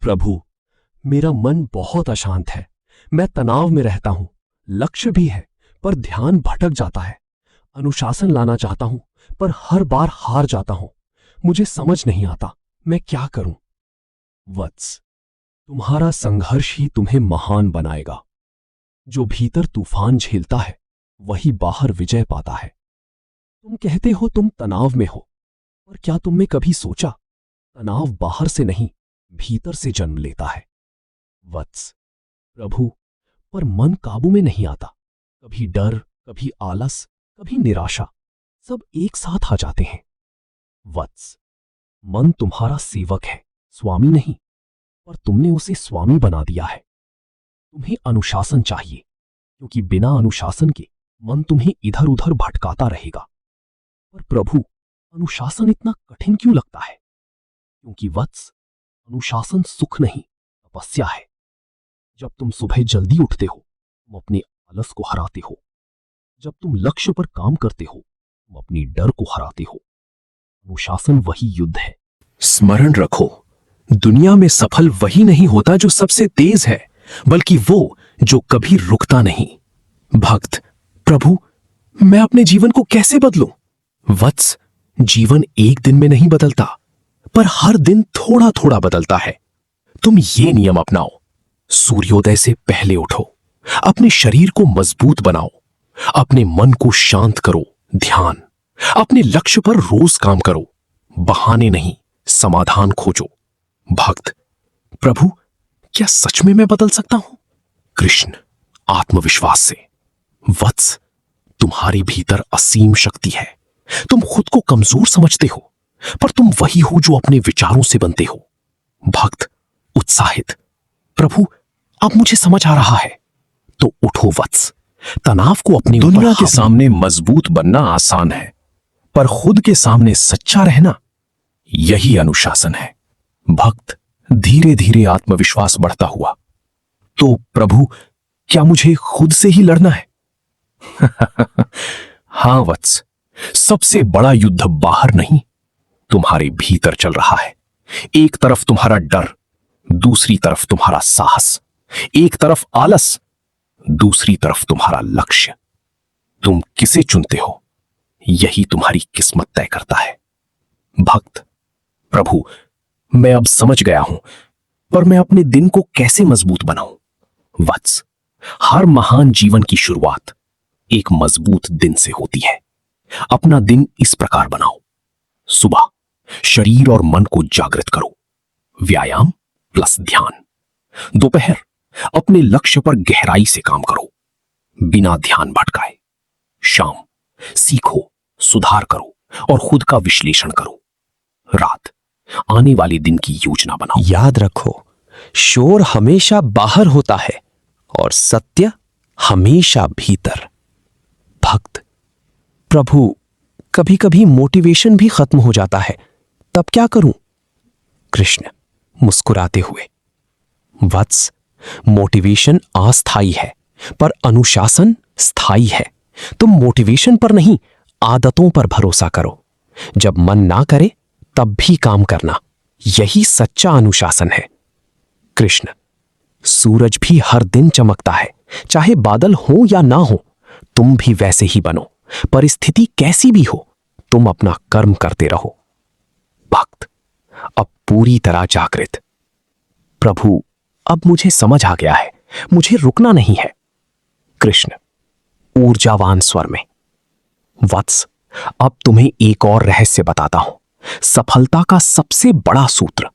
प्रभु, मेरा मन बहुत अशांत है। मैं तनाव में रहता हूं। लक्ष्य भी है, पर ध्यान भटक जाता है। अनुशासन लाना चाहता हूं, पर हर बार हार जाता हूं। मुझे समझ नहीं आता मैं क्या करूं। वत्स, तुम्हारा संघर्ष ही तुम्हें महान बनाएगा। जो भीतर तूफान झेलता है वही बाहर विजय पाता है। तुम कहते हो तुम तनाव में हो, पर क्या तुमने कभी सोचा तनाव बाहर से नहीं, भीतर से जन्म लेता है। वत्स, प्रभु, पर मन काबू में नहीं आता। कभी डर, कभी आलस, कभी निराशा, सब एक साथ आ जाते हैं। वत्स, मन तुम्हारा सेवक है, स्वामी नहीं, पर तुमने उसे स्वामी बना दिया है। तुम्हें अनुशासन चाहिए, क्योंकि बिना अनुशासन के मन तुम्हें इधर उधर भटकाता रहेगा। पर प्रभु, अनुशासन इतना कठिन क्यों लगता है? क्योंकि वत्स, अनुशासन सुख नहीं, तपस्या है। जब तुम सुबह जल्दी उठते हो, तुम अपने आलस को हराते हो। जब तुम लक्ष्य पर काम करते हो, तुम अपनी डर को हराते हो। अनुशासन वही युद्ध है। स्मरण रखो, दुनिया में सफल वही नहीं होता जो सबसे तेज है, बल्कि वो जो कभी रुकता नहीं। भक्त, प्रभु, मैं अपने जीवन को कैसे बदलूं? वत्स, जीवन एक दिन में नहीं बदलता, पर हर दिन थोड़ा थोड़ा बदलता है। तुम ये नियम अपनाओ। सूर्योदय से पहले उठो, अपने शरीर को मजबूत बनाओ, अपने मन को शांत करो, ध्यान, अपने लक्ष्य पर रोज काम करो। बहाने नहीं, समाधान खोजो। भक्त, प्रभु, क्या सच में मैं बदल सकता हूं? कृष्ण, आत्मविश्वास से। वत्स, तुम्हारे भीतर असीम शक्ति है। तुम खुद को कमजोर समझते हो, पर तुम वही हो जो अपने विचारों से बनते हो। भक्त, उत्साहित, प्रभु, अब मुझे समझ आ रहा है। तो उठो वत्स, तनाव को अपनी दुनिया के सामने मजबूत बनना आसान है, पर खुद के सामने सच्चा रहना, यही अनुशासन है। भक्त, धीरे धीरे आत्मविश्वास बढ़ता हुआ। तो प्रभु, क्या मुझे खुद से ही लड़ना है? हां वत्स, सबसे बड़ा युद्ध बाहर नहीं, तुम्हारे भीतर चल रहा है। एक तरफ तुम्हारा डर, दूसरी तरफ तुम्हारा साहस, एक तरफ आलस, दूसरी तरफ तुम्हारा लक्ष्य। तुम किसे चुनते हो, यही तुम्हारी किस्मत तय करता है। भक्त, प्रभु, मैं अब समझ गया हूं, पर मैं अपने दिन को कैसे मजबूत बनाऊं? वत्स, हर महान जीवन की शुरुआत एक मजबूत दिन से होती है। अपना दिन इस प्रकार बनाओ। सुबह शरीर और मन को जागृत करो, व्यायाम प्लस ध्यान। दोपहर अपने लक्ष्य पर गहराई से काम करो, बिना ध्यान भटकाए। शाम सीखो, सुधार करो और खुद का विश्लेषण करो। रात आने वाले दिन की योजना बनाओ। याद रखो, शोर हमेशा बाहर होता है और सत्य हमेशा भीतर। भक्त, प्रभु, कभी कभी मोटिवेशन भी खत्म हो जाता है, तब क्या करूं? कृष्ण, मुस्कुराते हुए। वत्स, मोटिवेशन अस्थायी है, पर अनुशासन स्थायी है। तुम मोटिवेशन पर नहीं, आदतों पर भरोसा करो। जब मन ना करे तब भी काम करना, यही सच्चा अनुशासन है। कृष्ण, सूरज भी हर दिन चमकता है, चाहे बादल हो या ना हो। तुम भी वैसे ही बनो, परिस्थिति कैसी भी हो, तुम अपना कर्म करते रहो। भक्त, अब पूरी तरह जागृत। प्रभु, अब मुझे समझ आ गया है, मुझे रुकना नहीं है। कृष्ण, ऊर्जावान स्वर में। वत्स, अब तुम्हें एक और रहस्य बताता हूं। सफलता का सबसे बड़ा सूत्र